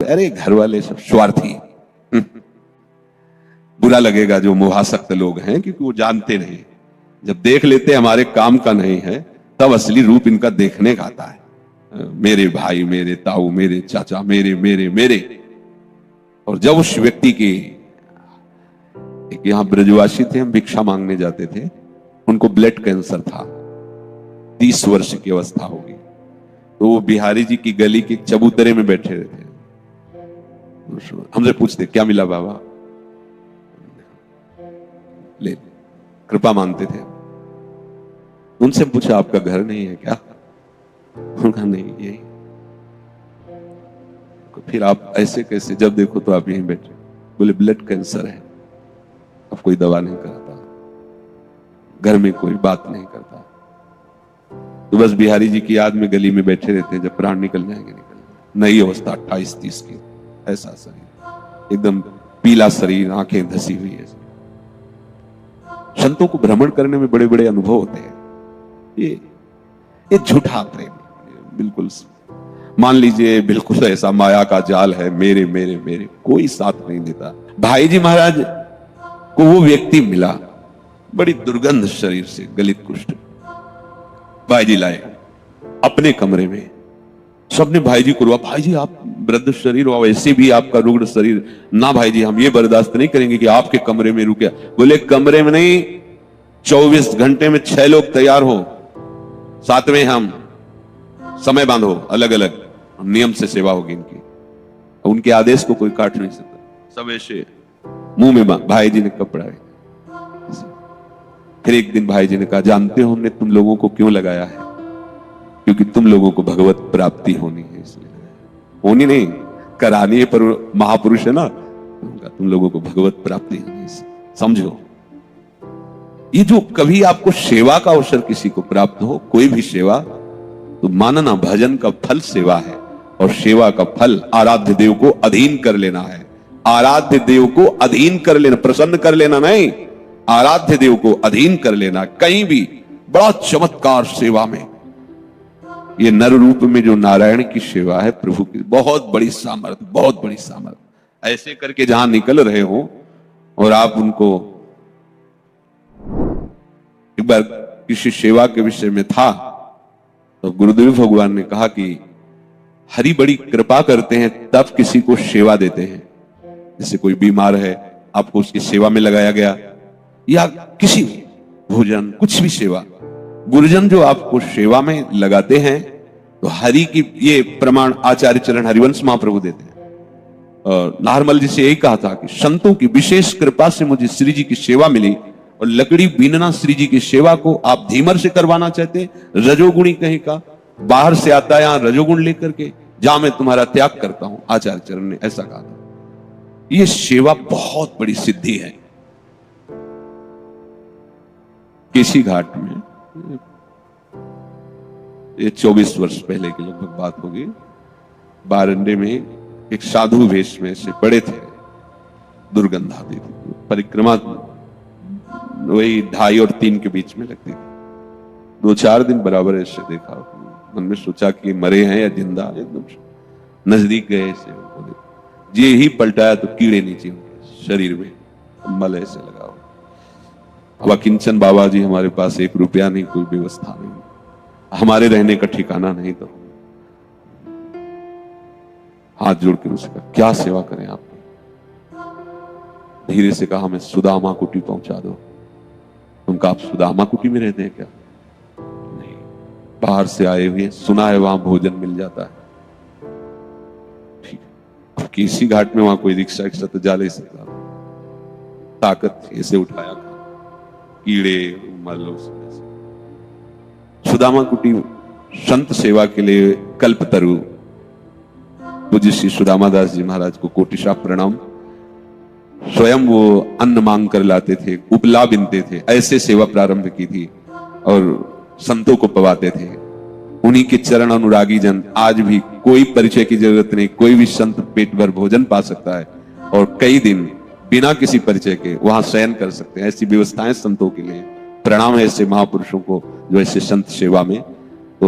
अरे घर वाले सब स्वार्थी, बुरा लगेगा जो मोहासक्त लोग हैं, क्योंकि वो जानते नहीं, जब देख लेते हमारे काम का नहीं है तब असली रूप इनका देखने का आता है। मेरे भाई, मेरे ताऊ, मेरे चाचा, मेरे मेरे मेरे। और जब उस व्यक्ति की, एक यहां ब्रजवासी थे, हम भिक्षा मांगने जाते थे, उनको ब्लड कैंसर था, 30 वर्ष की अवस्था होगी, तो वो बिहारी जी की गली के चबूतरे में बैठे रहते, हमसे पूछते क्या मिला बाबा, ले कृपा मांगते थे। उनसे पूछा आपका घर नहीं है क्या? उनका नहीं, यही। फिर आप ऐसे कैसे, जब देखो तो आप यहीं बैठे? बोले ब्लड कैंसर है, अब कोई दवा नहीं कराता, घर में कोई बात नहीं करता, तो बस बिहारी जी की याद में गली में बैठे रहते हैं, जब प्राण निकल जाएंगे निकल जाएंगे। नई अवस्था 28-30 की, ऐसा शरीर, एकदम पीला शरीर, आंखें धसी हुई है। संतों को भ्रमण करने में बड़े बड़े अनुभव होते हैं। ये झूठा प्रेम, बिल्कुल मान लीजिए बिल्कुल ऐसा माया का जाल है, मेरे मेरे मेरे, कोई साथ नहीं देता। भाई जी महाराज को वो व्यक्ति मिला, बड़ी दुर्गंध शरीर से, गलित कुष्ठ, भाई जी लाए अपने कमरे में, सबने भाई जी को रोआ, भाई जी आप वृद्ध शरीर हो, ऐसे भी आपका रुग्ण शरीर, ना भाई जी हम ये बर्दाश्त नहीं करेंगे कि आपके कमरे में रुके। बोले कमरे में नहीं, 24 घंटे में 6 लोग तैयार हो, 7वें हम, समय बांधो, अलग अलग नियम से सेवा होगी इनकी, उनके आदेश को कोई काट नहीं सकता। सब ऐसे मुंह में भाई जी ने कपड़ा है। फिर एक दिन भाई जी ने कहा, जानते हो हमने तुम लोगों को क्यों लगाया है? क्योंकि तुम लोगों को भगवत प्राप्ति होनी है, इसलिए। होनी नहीं, करानी है, पर महापुरुष है ना, तुम लोगों को भगवत प्राप्ति होनी है, समझो। ये जो कभी आपको सेवा का अवसर किसी को प्राप्त हो, कोई भी सेवा, तो मानना भजन का फल सेवा है, और सेवा का फल आराध्य देव को अधीन कर लेना है। आराध्य देव को अधीन कर लेना, प्रसन्न कर लेना नहीं, आराध्य देव को अधीन कर लेना। कहीं भी बड़ा चमत्कार सेवा में, ये नर रूप में जो नारायण की सेवा है प्रभु की, बहुत बड़ी सामर्थ्य, बहुत बड़ी सामर्थ्य। ऐसे करके जहां निकल रहे हो और आप उनको, एक बार किसी सेवा के विषय में था, तो गुरुदेव भगवान ने कहा कि हरि बड़ी कृपा करते हैं तब किसी को सेवा देते हैं। जैसे कोई बीमार है, आपको उसकी सेवा में लगाया गया, या किसी भोजन, कुछ भी सेवा, गुरुजन जो आपको सेवा में लगाते हैं, तो हरि की, ये प्रमाण आचार्य चरण हरिवंश महाप्रभु देते हैं। और नारमल जी से यही कहा था कि संतों की विशेष कृपा से मुझे श्री जी की सेवा मिली, और लकड़ी बीनना श्री जी की सेवा को आप धीमर से करवाना चाहते, रजोगुणी कहीं का, बाहर से आता है यहां रजोगुण लेकर के, जहां मैं तुम्हारा त्याग करता हूं, आचार्य चरण ने ऐसा कहा था। यह सेवा बहुत बड़ी सिद्धि है। केसी घाट में, ये 24 वर्ष पहले की लगभग बात होगी, बारंडे में एक साधु वेश में से पड़े थे, दुर्गंध आती थी, परिक्रमा वही 2:30 और 3 के बीच में लगती थी। 2-4 दिन बराबर ऐसे देखा, मन में सोचा कि मरे हैं या जिंदा। एकदम नजदीक गए, ऐसे जे ही पलटाया तो कीड़े नीचे शरीर में, मल ऐसे लगा। अब किंचन बाबा जी हमारे पास 1 रुपया नहीं, कोई व्यवस्था नहीं, हमारे रहने का ठिकाना नहीं, तो हाथ जोड़ के उसका क्या सेवा करें आप? धीरे से कहा, हमें सुदामा कुटी पहुंचा दो। उनका, आप सुदामा कुटी में रहते हैं क्या? नहीं, बाहर से आए हुए, सुना है वहां भोजन मिल जाता है। ठीक है, केसी घाट में वहां कोई रिक्शा तो जा नहीं सकता, ताकत ऐसे उठाया, कीड़े मल। सुदामा कुटी संत सेवा के लिए कल्पतरु पूज्य श्री सुदामा दास जी महाराज को कोटिशा प्रणाम। स्वयं वो अन्न मांग कर लाते थे, उपला बिनते थे, ऐसे सेवा प्रारंभ की थी, और संतों को पवाते थे। उन्हीं के चरण अनुरागी जन आज भी, कोई परिचय की जरूरत नहीं, कोई भी संत पेट भर भोजन पा सकता है, और कई दिन बिना किसी परिचय के वहां शयन कर सकते हैं। ऐसी व्यवस्थाएं संतों के लिए। प्रणाम है ऐसे महापुरुषों को जो ऐसे संत सेवा में। तो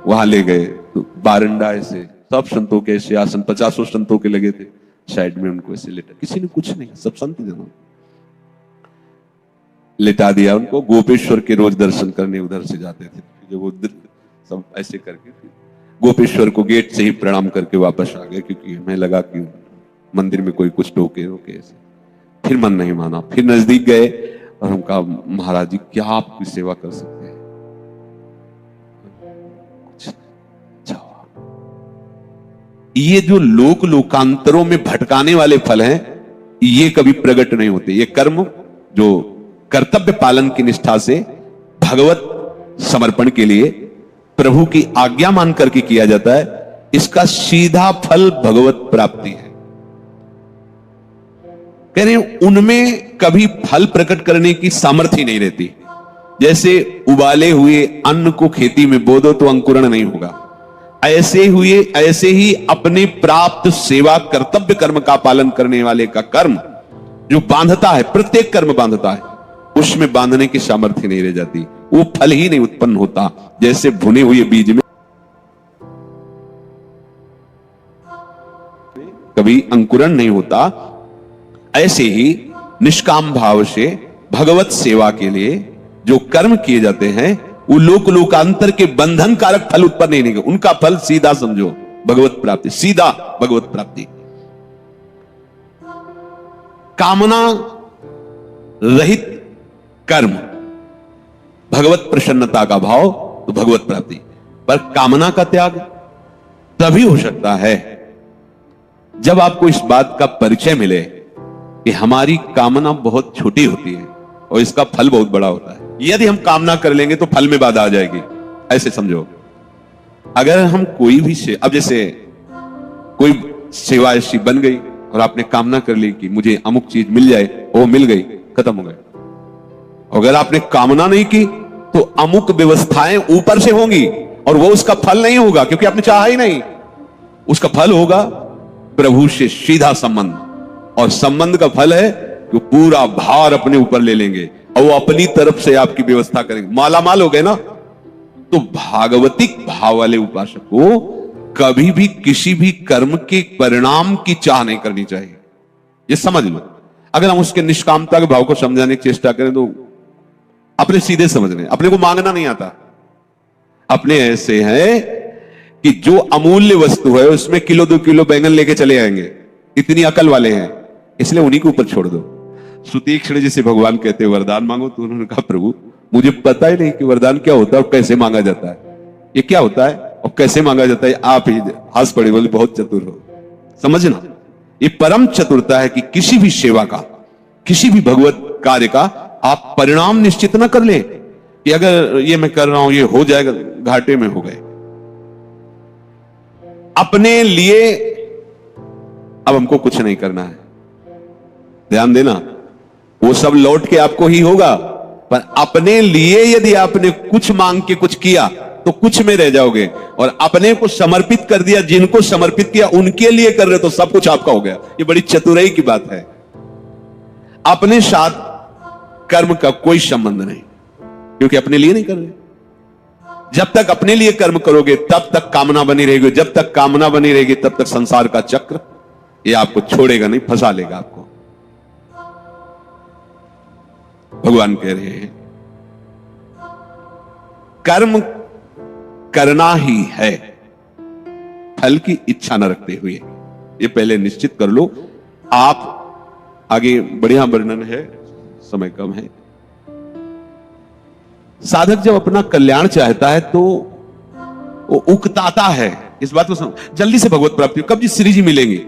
वहां ले गए, तो बारंडा ऐसे सब संतों के ऐसे आसन 50 संतों के लगे थे, साइड में उनको ऐसे लेटा, किसी ने कुछ नहीं, सब संत जन लेटा दिया उनको। गोपेश्वर के रोज दर्शन करने उधर से जाते थे, जब वो सब ऐसे करके गोपेश्वर को गेट से ही प्रणाम करके वापस आ गए, क्योंकि हमें लगा कि मंदिर में कोई कुछ टोके रोके ऐसे। फिर मन नहीं माना, फिर नजदीक गए और हम कहा महाराज जी क्या आपकी सेवा कर सकते हैं? ये जो लोक लोकांतरों में भटकाने वाले फल हैं, ये कभी प्रकट नहीं होते। ये कर्म जो कर्तव्य पालन की निष्ठा से भगवत समर्पण के लिए प्रभु की आज्ञा मान करके किया जाता है, इसका सीधा फल भगवत प्राप्ति है। कह रहे उनमें कभी फल प्रकट करने की सामर्थ्य नहीं रहती। जैसे उबाले हुए अन्न को खेती में बो दो तो अंकुरण नहीं होगा, ऐसे ही अपने प्राप्त सेवा कर्तव्य कर्म का पालन करने वाले का कर्म जो बांधता है, प्रत्येक कर्म बांधता है, उसमें बांधने की सामर्थ्य नहीं रह जाती, वो फल ही नहीं उत्पन्न होता। जैसे भुने हुए बीज में कभी अंकुरण नहीं होता, ऐसे ही निष्काम भाव से भगवत सेवा के लिए जो कर्म किए जाते हैं, वो लोक लोकांतर के बंधन कारक फल उत्पन्न नहीं होगा। उनका फल सीधा समझो भगवत प्राप्ति, सीधा भगवत प्राप्ति। कामना रहित कर्म भगवत प्रसन्नता का भाव, तो भगवत प्राप्ति। पर कामना का त्याग तभी हो सकता है जब आपको इस बात का परिचय मिले कि हमारी कामना बहुत छोटी होती है और इसका फल बहुत बड़ा होता है। यदि हम कामना कर लेंगे तो फल में बाधा आ जाएगी, ऐसे समझो। अगर हम कोई भी अब जैसे कोई सेवा ऐसी बन गई और आपने कामना कर ली कि मुझे अमुक चीज मिल जाए, वो मिल गई, खत्म हो गया। अगर आपने कामना नहीं की तो अमुक व्यवस्थाएं ऊपर से होंगी और वो उसका फल नहीं होगा, क्योंकि आपने चाहा ही नहीं। उसका फल होगा प्रभु से सीधा संबंध, और संबंध का फल है कि पूरा भार अपने ऊपर ले लेंगे और वो अपनी तरफ से आपकी व्यवस्था करेंगे। मालामाल हो गए ना। तो भागवतिक भाव वाले उपासक को कभी भी किसी भी कर्म के परिणाम की चाह नहीं करनी चाहिए, ये समझ लो। अगर हम उसके निष्कामता के भाव को समझाने की चेष्टा करें तो अपने सीधे समझ रहे, अपने को मांगना नहीं आता। अपने ऐसे हैं कि जो अमूल्य वस्तु है उसमें किलो 2 किलो बैंगन लेके चले आएंगे, इतनी अकल वाले हैं, इसलिए उन्हीं के ऊपर छोड़ दो। सुतीक्ष्ण जी से भगवान कहते हैं वरदान मांगो, तो उन्होंने कहा प्रभु मुझे पता ही नहीं कि वरदान क्या होता है और कैसे मांगा जाता है, ये क्या होता है और कैसे मांगा जाता है, आप ही हंस पड़े, बोले बहुत चतुर हो। समझना, ये परम चतुरता है कि किसी भी सेवा का, किसी भी भगवत कार्य का आप परिणाम निश्चित न कर ले कि अगर ये मैं कर रहा हूं ये हो जाएगा, घाटे में हो गए। अपने लिए अब हमको कुछ नहीं करना है, ध्यान देना, वो सब लौट के आपको ही होगा। पर अपने लिए यदि आपने कुछ मांग के कुछ किया तो कुछ में रह जाओगे, और अपने को समर्पित कर दिया, जिनको समर्पित किया उनके लिए कर रहे तो सब कुछ आपका हो गया। ये बड़ी चतुराई की बात है। अपने साथ कर्म का कोई संबंध नहीं, क्योंकि अपने लिए नहीं कर रहे। जब तक अपने लिए कर्म करोगे तब तक कामना बनी रहेगी, जब तक कामना बनी रहेगी तब तक संसार का चक्र ये आपको छोड़ेगा नहीं, फंसा लेगा आपको। भगवान कह रहे हैं कर्म करना ही है, फल की इच्छा न रखते हुए, ये पहले निश्चित कर लो। आप आगे बढ़िया वर्णन है, समय कम है। साधक जब अपना कल्याण चाहता है तो वो उकताता है, इस बात को समझ, जल्दी से भगवत प्राप्ति कब जी श्री जी मिलेंगे,